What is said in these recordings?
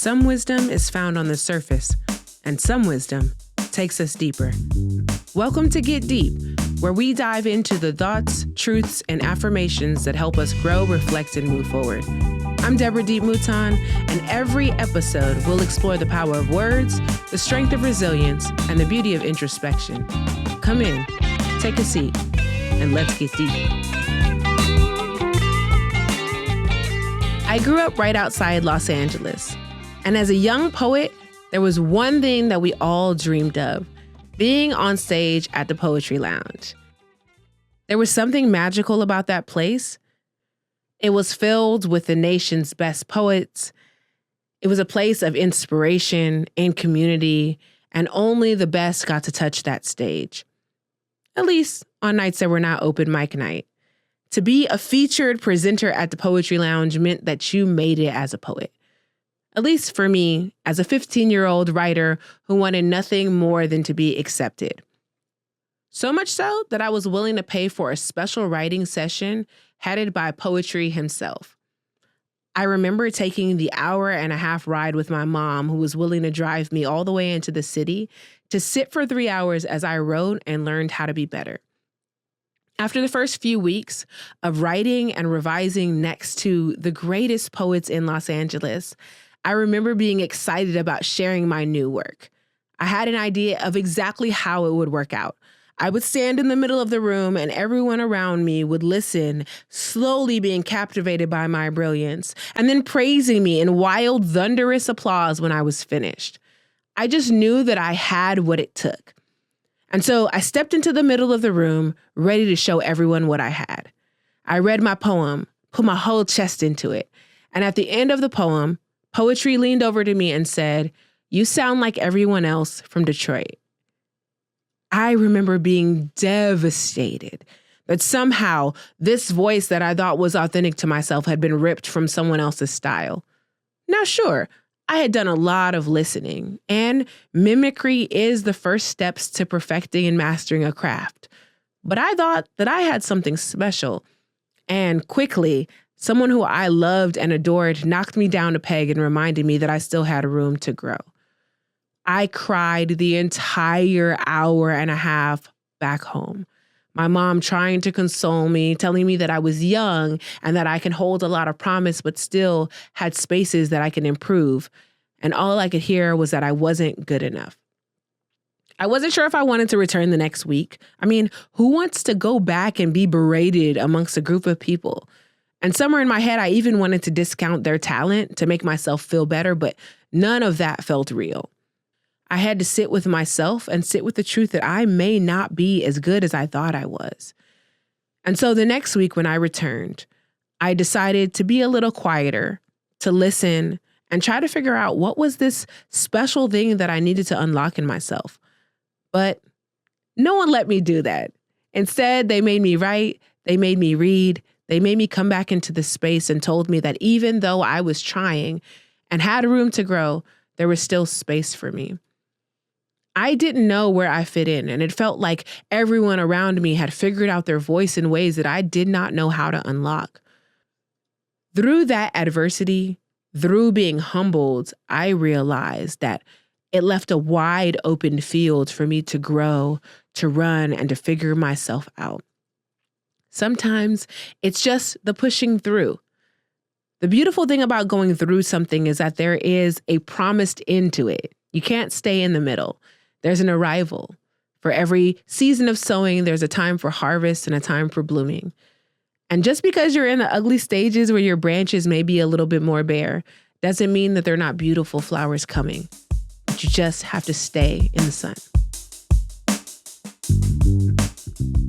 Some wisdom is found on the surface, and some wisdom takes us deeper. Welcome to Get Deep, where we dive into the thoughts, truths, and affirmations that help us grow, reflect, and move forward. I'm Deborah D.E.E.P. Mouton, and every episode we'll explore the power of words, the strength of resilience, and the beauty of introspection. Come in, take a seat, and let's get deep. I grew up right outside Los Angeles, and as a young poet, there was one thing that we all dreamed of: being on stage at the Poetry Lounge. There was something magical about that place. It was filled with the nation's best poets. It was a place of inspiration and community, and only the best got to touch that stage. At least on nights that were not open mic night. To be a featured presenter at the Poetry Lounge meant that you made it as a poet. At least for me, as a 15-year-old writer who wanted nothing more than to be accepted. So much so that I was willing to pay for a special writing session headed by poetry himself. I remember taking the hour-and-a-half ride with my mom, who was willing to drive me all the way into the city to sit for 3 hours as I wrote and learned how to be better. After the first few weeks of writing and revising next to the greatest poets in Los Angeles, I remember being excited about sharing my new work. I had an idea of exactly how it would work out. I would stand in the middle of the room and everyone around me would listen, slowly being captivated by my brilliance, and then praising me in wild, thunderous applause when I was finished. I just knew that I had what it took. And so I stepped into the middle of the room, ready to show everyone what I had. I read my poem, put my whole chest into it, and at the end of the poem, poetry leaned over to me and said, "You sound like everyone else from Detroit." I remember being devastated that somehow this voice that I thought was authentic to myself had been ripped from someone else's style. Now, sure, I had done a lot of listening, and mimicry is the first steps to perfecting and mastering a craft. But I thought that I had something special, and quickly, someone who I loved and adored knocked me down a peg and reminded me that I still had room to grow. I cried the entire hour-and-a-half back home. My mom trying to console me, telling me that I was young and that I can hold a lot of promise, but still had spaces that I can improve. And all I could hear was that I wasn't good enough. I wasn't sure if I wanted to return the next week. I mean, who wants to go back and be berated amongst a group of people? And somewhere in my head, I even wanted to discount their talent to make myself feel better, but none of that felt real. I had to sit with myself and sit with the truth that I may not be as good as I thought I was. And so the next week when I returned, I decided to be a little quieter, to listen, and try to figure out what was this special thing that I needed to unlock in myself. But no one let me do that. Instead, they made me write, they made me read, they made me come back into the space and told me that even though I was trying and had room to grow, there was still space for me. I didn't know where I fit in, and it felt like everyone around me had figured out their voice in ways that I did not know how to unlock. Through that adversity, through being humbled, I realized that it left a wide open field for me to grow, to run, and to figure myself out. Sometimes it's just the pushing through. The beautiful thing about going through something is that there is a promised end to it. You can't stay in the middle. There's an arrival. For every season of sowing, there's a time for harvest and a time for blooming. And just because you're in the ugly stages where your branches may be a little bit more bare, doesn't mean that they're not beautiful flowers coming. But you just have to stay in the sun.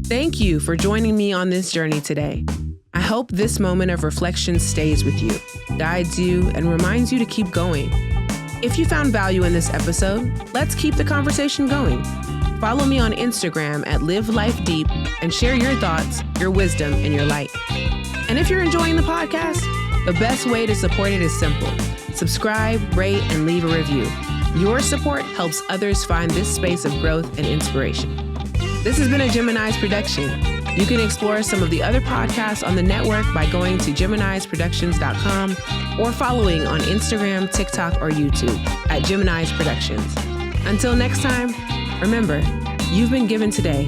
Thank you for joining me on this journey today. I hope this moment of reflection stays with you, guides you, and reminds you to keep going. If you found value in this episode, let's keep the conversation going. Follow me on Instagram at Live Life Deep and share your thoughts, your wisdom, and your light. And if you're enjoying the podcast, the best way to support it is simple. Subscribe, rate, and leave a review. Your support helps others find this space of growth and inspiration. This has been a Gemini's production. You can explore some of the other podcasts on the network by going to GeminisProductions.com or following on Instagram, TikTok, or YouTube at Gemini's Productions. Until next time, remember, you've been given today.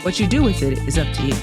What you do with it is up to you.